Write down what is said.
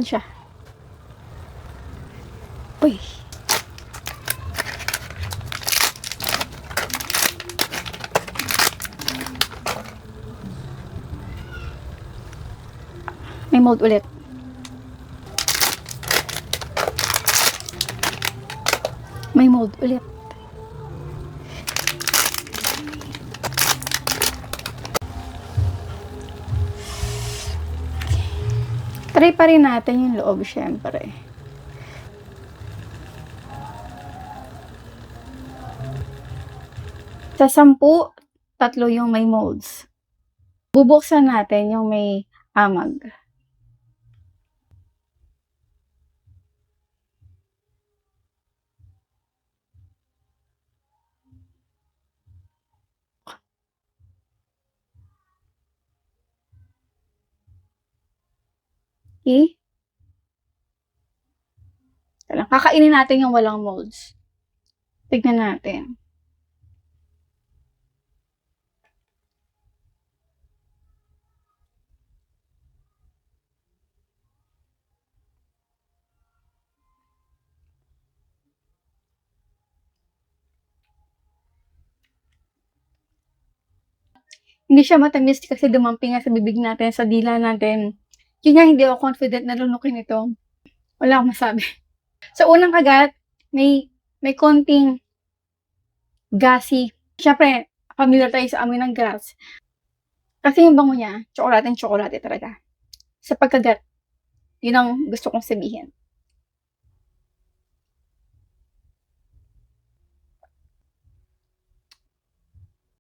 Saan siya? Uy. May mold ulit. May mold ulit. Try pa rin natin yung loob, syempre. Sa 10, 3 yung may molds. Bubuksan natin yung may amag. Okay? Kakainin natin yung walang molds. Tignan natin. Hindi siya matamis kasi dumamping nga sa bibig natin, sa dila natin. Yun nga, hindi ako confident na lunukin ito. Wala akong masabi. Sa unang kagat, may konting gassy. Siyempre, familiar tayo sa amoy ng grass. Kasi yung bango niya, tsokolate talaga. Sa pagkagat, yun ang gusto kong sabihin.